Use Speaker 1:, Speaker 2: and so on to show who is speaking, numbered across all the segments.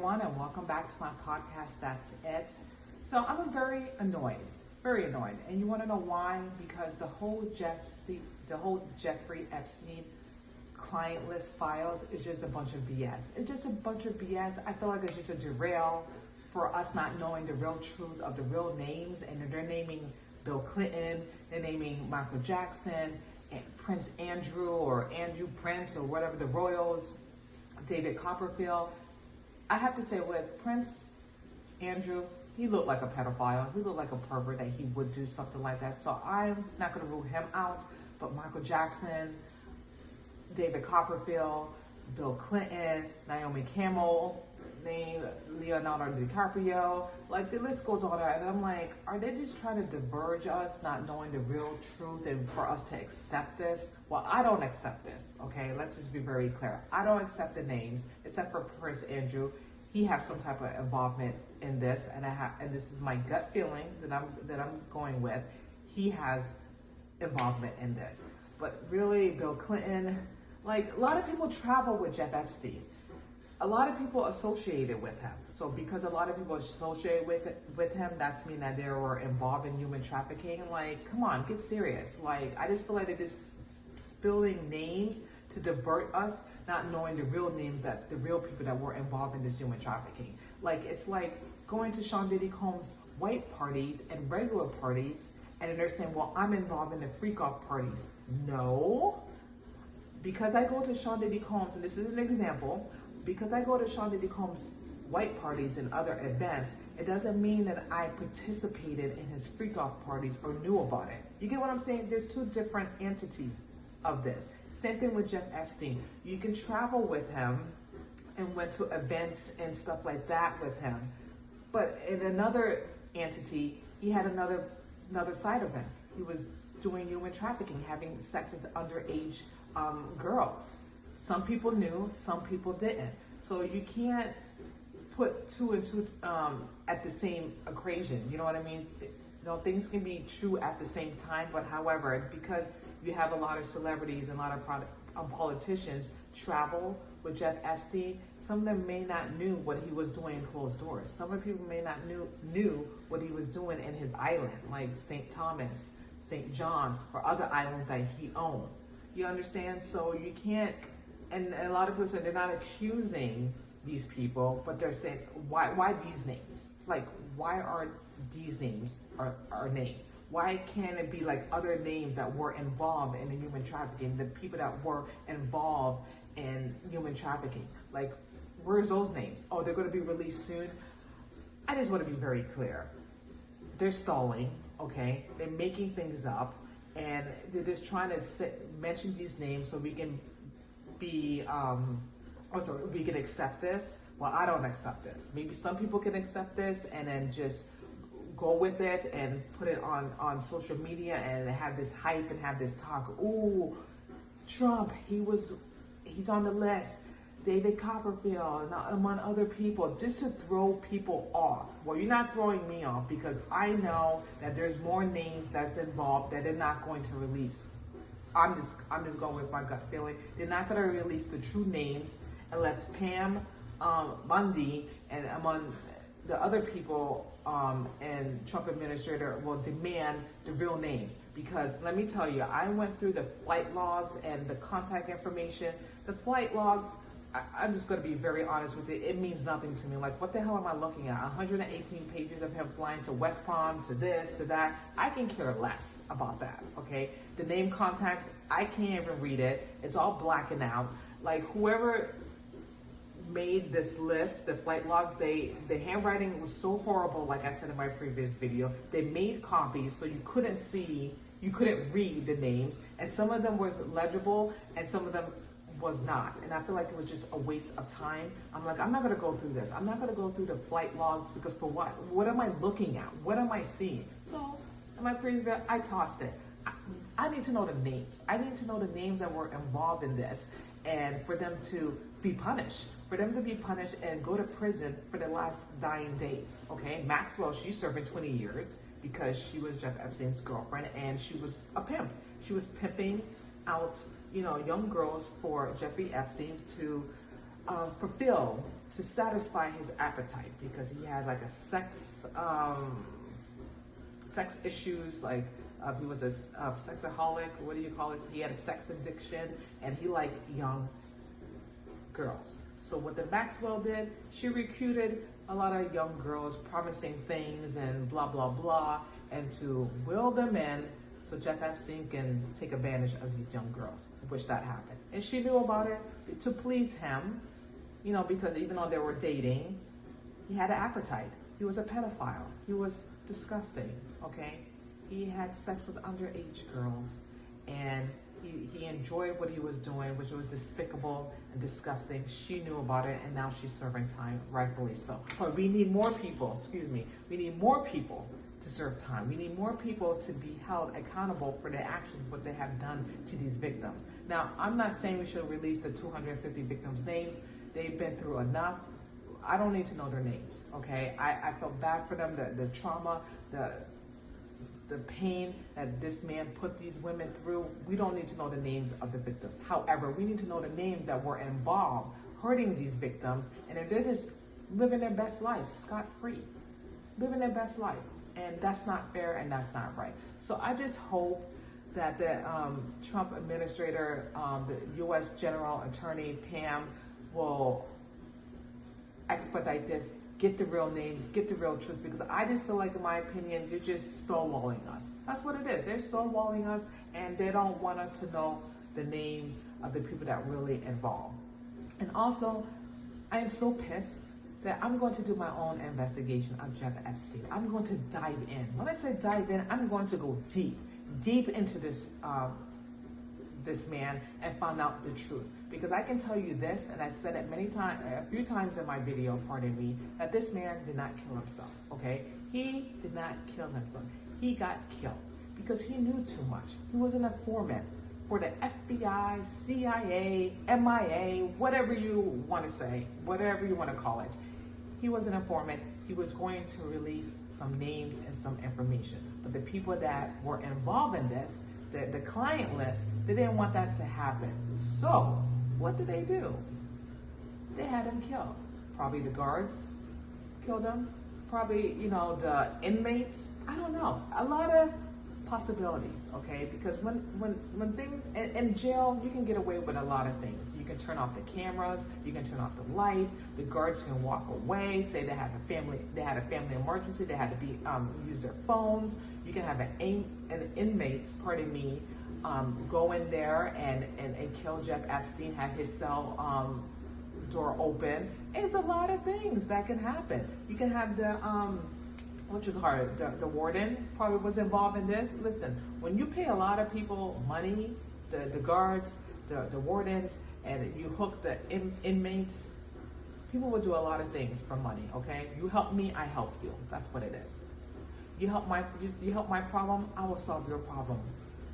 Speaker 1: everyone, and welcome back to my podcast, That's It. So I'm very annoyed, and you want to know why? Because the whole Jeffrey Epstein client list files is just a bunch of BS. It's just a bunch of BS. I feel like it's just a derail for us not knowing the real truth of the real names, and they're naming Bill Clinton, they're naming Michael Jackson, and Prince Andrew or Andrew Prince or whatever, the royals, David Copperfield. I have to say, with Prince Andrew, he looked like a pedophile. He looked like a pervert, that he would do something like that. So I'm not going to rule him out. But Michael Jackson, David Copperfield, Bill Clinton, Naomi Campbell, Leonardo DiCaprio, like the list goes on. And I'm like, are they just trying to diverge us, not knowing the real truth, and for us to accept this? Well, I don't accept this, okay? Let's just be very clear. I don't accept the names, except for Prince Andrew. He has some type of involvement in this, and this is my gut feeling that I'm going with. He has involvement in this. But really, Bill Clinton, like, a lot of people travel with Jeff Epstein. A lot of people associated with him. So because a lot of people associate with him, that's mean that they were involved in human trafficking. Like, come on, get serious. Like, I just feel like they're just spilling names to divert us, not knowing the real names, that the real people that were involved in this human trafficking. Like, it's like going to Sean Diddy Combs' white parties and regular parties, and then they're saying, well, I'm involved in the freak-off parties. No, because I go to Sean Diddy Combs, and this is an example, because I go to Sean Diddy Combs' white parties and other events, it doesn't mean that I participated in his freak-off parties or knew about it. You get what I'm saying? There's two different entities of this. Same thing with Jeff Epstein. You can travel with him and went to events and stuff like that with him. But in another entity, he had another side of him. He was doing human trafficking, having sex with underage girls. Some people knew, some people didn't. So you can't put two and two at the same equation. You know what I mean? You know, things can be true at the same time, but however, because you have a lot of celebrities and a lot of politicians travel with Jeff Epstein, some of them may not knew what he was doing in closed doors. Some of the people may not knew what he was doing in his island, like St. Thomas, St. John, or other islands that he owned. You understand? So you can't. And a lot of people say they're not accusing these people, but they're saying, why these names? Like, why are these names are named? Why can't it be like other names that were involved in the human trafficking, the people that were involved in human trafficking? Like, where's those names? Oh, they're going to be released soon. I just want to be very clear. They're stalling, okay? They're making things up, and they're just trying to mention these names so we can we can accept this. Well, I don't accept this. Maybe some people can accept this and then just go with it and put it on social media and have this hype and have this talk. Ooh, Trump, he's on the list. David Copperfield, among other people, just to throw people off. Well, you're not throwing me off, because I know that there's more names that's involved that they're not going to release. I'm just going with my gut feeling. They're not going to release the true names unless Pam Bundy and among the other people and Trump administrator will demand the real names. Because let me tell you, I went through the flight logs and the contact information. The flight logs, I'm just going to be very honest with it. It means nothing to me. Like, what the hell am I looking at? 118 pages of him flying to West Palm, to this, to that. I can care less about that, okay? The name contacts, I can't even read it. It's all blacking out. Like, whoever made this list, the flight logs, the handwriting was so horrible, like I said in my previous video. They made copies so you couldn't read the names, and some of them was legible and some of them was not. And I feel like it was just a waste of time. I'm like, I'm not going to go through this. I'm not going to go through the flight logs, because for what? What am I looking at? What am I seeing? So in my previous video, I tossed it. I need to know the names. I need to know the names that were involved in this, and for them to be punished. For them to be punished and go to prison for the last dying days, okay? Maxwell, she's serving 20 years because she was Jeff Epstein's girlfriend, and she was a pimp. She was pimping out, young girls for Jeffrey Epstein to fulfill, to satisfy his appetite, because he had like a sex issues, like he was a sexaholic. What do you call it? He had a sex addiction, and he liked young girls. So what the Maxwell did, she recruited a lot of young girls, promising things and blah, blah, blah, and to will them in so Jeff Epstein can take advantage of these young girls, which that happened. And she knew about it to please him, you know, because even though they were dating, he had an appetite. He was a pedophile. He was disgusting, okay? He had sex with underage girls, and he enjoyed what he was doing, which was despicable and disgusting. She knew about it, and now she's serving time, rightfully so. But we need more people, we need more people to serve time. We need more people to be held accountable for their actions, what they have done to these victims. Now, I'm not saying we should release the 250 victims' names. They've been through enough. I don't need to know their names, okay? I felt bad for them, the trauma, the pain that this man put these women through. We don't need to know the names of the victims. However, we need to know the names that were involved hurting these victims, and if they're just living their best life, scot-free, living their best life. And that's not fair, and that's not right. So I just hope that the Trump administrator, the U.S. General Attorney Pam, will expedite this, get the real names, get the real truth, because I just feel like, in my opinion, you're just stonewalling us. That's what it is. They're stonewalling us, and they don't want us to know the names of the people that really involved. And also, I am so pissed that I'm going to do my own investigation of Jeff Epstein. I'm going to dive in. When I say dive in, I'm going to go deep into this this man and find out the truth. Because I can tell you this, and I said it a few times in my video, pardon me, that this man did not kill himself, okay? He did not kill himself. He got killed because he knew too much. He was an informant for the FBI, CIA, MIA, whatever you want to say, whatever you want to call it. He was an informant. He was going to release some names and some information. But the people that were involved in this, the client list, they didn't want that to happen. So what did they do? They had him killed. Probably the guards killed him. Probably, you know, the inmates. I don't know. A lot of possibilities, okay? Because when things in jail, you can get away with a lot of things. You can turn off the cameras, you can turn off the lights, the guards can walk away, say they had a family emergency, they had to be use their phones. You can have an inmates, pardon me, go in there and kill Jeff Epstein, have his cell door open. It's a lot of things that can happen. You can have the the warden probably was involved in this. Listen, when you pay a lot of people money, the guards, the wardens, and you hook the inmates, people will do a lot of things for money, okay? You help me, I help you. That's what it is. You help my problem, I will solve your problem.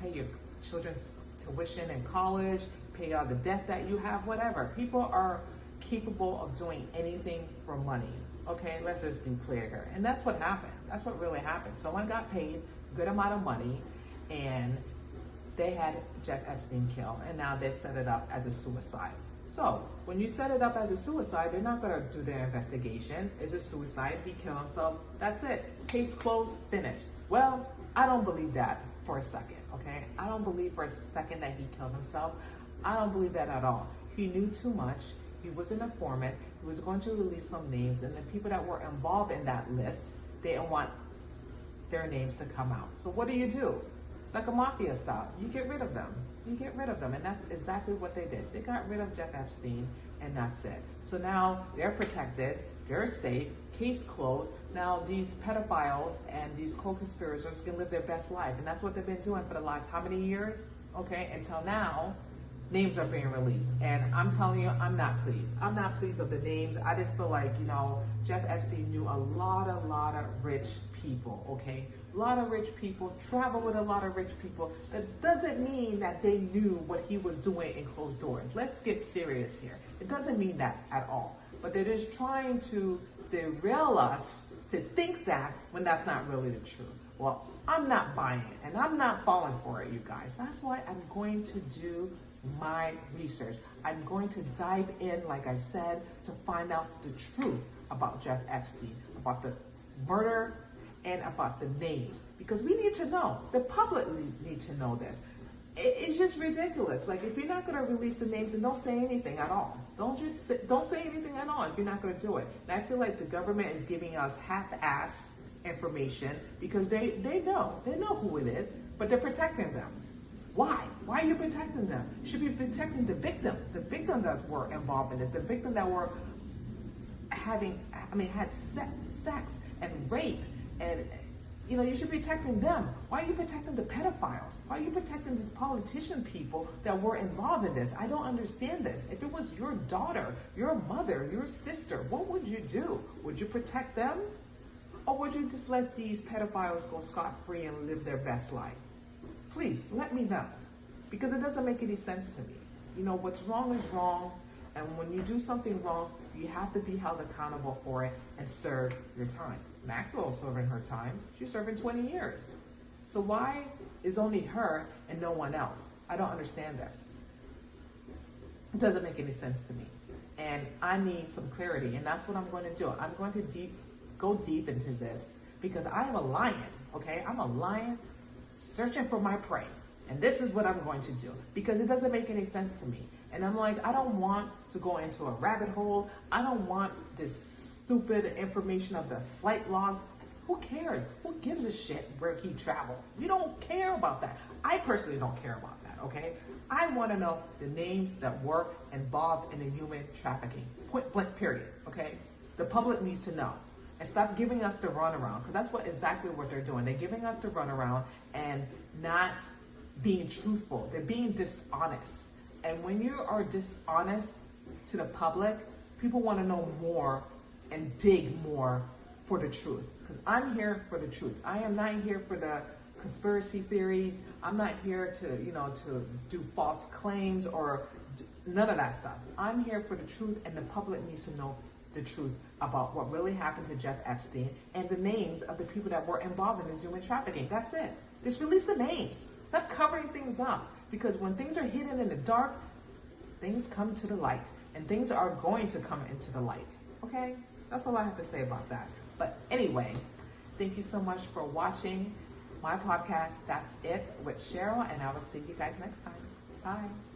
Speaker 1: Pay your children's tuition in college, pay all the debt that you have, whatever. People are capable of doing anything for money. Okay, let's just be clear here. And that's what happened. That's what really happened. Someone got paid a good amount of money, and they had Jeff Epstein killed, and now they set it up as a suicide. So when you set it up as a suicide, they're not going to do their investigation. Is it suicide? He killed himself. That's it. Case closed, finished. Well, I don't believe that for a second, okay? I don't believe for a second that he killed himself. I don't believe that at all. He knew too much. He was an informant. He was going to release some names, and the people that were involved in that list, they didn't want their names to come out. So what do? It's like a mafia style. You get rid of them. You get rid of them, and that's exactly what they did. They got rid of Jeff Epstein, and that's it. So now they're protected. They're safe. Case closed. Now these pedophiles and these co-conspirators can live their best life, and that's what they've been doing for the last how many years? Okay, until now. Names are being released, and I'm telling you, I'm not pleased. I'm not pleased of the names. I just feel like, you know, Jeff Epstein knew a lot of rich people, okay? A lot of rich people, traveled with a lot of rich people. That doesn't mean that they knew what he was doing in closed doors. Let's get serious here. It doesn't mean that at all. But they're just trying to derail us to think that when that's not really the truth. Well, I'm not buying it, and I'm not falling for it, you guys. That's why I'm going to do my research. I'm going to dive in, like I said, to find out the truth about Jeff Epstein, about the murder, and about the names, because we need to know. The public need to know this. It's just ridiculous. Like, if you're not going to release the names, then don't say anything at all. Don't say anything at all if you're not going to do it. And I feel like the government is giving us half-ass information because they know who it is, but they're protecting them. Why? Why are you protecting them? You should be protecting the victims that were involved in this, the victims that were had sex and rape, and you should be protecting them. Why are you protecting the pedophiles? Why are you protecting these politician people that were involved in this? I don't understand this. If it was your daughter, your mother, your sister, what would you do? Would you protect them? Or would you just let these pedophiles go scot-free and live their best life? Please, let me know. Because it doesn't make any sense to me. What's wrong is wrong. And when you do something wrong, you have to be held accountable for it and serve your time. Maxwell's serving her time. She's serving 20 years. So why is only her and no one else? I don't understand this. It doesn't make any sense to me. And I need some clarity, and that's what I'm going to do. I'm going to go deep into this because I am a lion, okay? I'm a lion searching for my prey. And this is what I'm going to do because it doesn't make any sense to me. And I'm like, I don't want to go into a rabbit hole. I don't want this stupid information of the flight logs. Who cares? Who gives a shit where he traveled? We don't care about that. I personally don't care about that, okay? I want to know the names that were involved in the human trafficking. Point blank, period, okay? The public needs to know. And stop giving us the runaround, because that's exactly what they're doing. They're giving us the runaround and not being truthful. They're being dishonest. And when you are dishonest to the public, people want to know more and dig more for the truth. Because I'm here for the truth. I am not here for the conspiracy theories. I'm not here to, to do false claims or none of that stuff. I'm here for the truth, and the public needs to know the truth about what really happened to Jeff Epstein and the names of the people that were involved in this human trafficking. That's it. Just release the names. Stop covering things up. Because when things are hidden in the dark, things come to the light. And things are going to come into the light. Okay? That's all I have to say about that. But anyway, thank you so much for watching my podcast. That's It with Cheryl. And I will see you guys next time. Bye.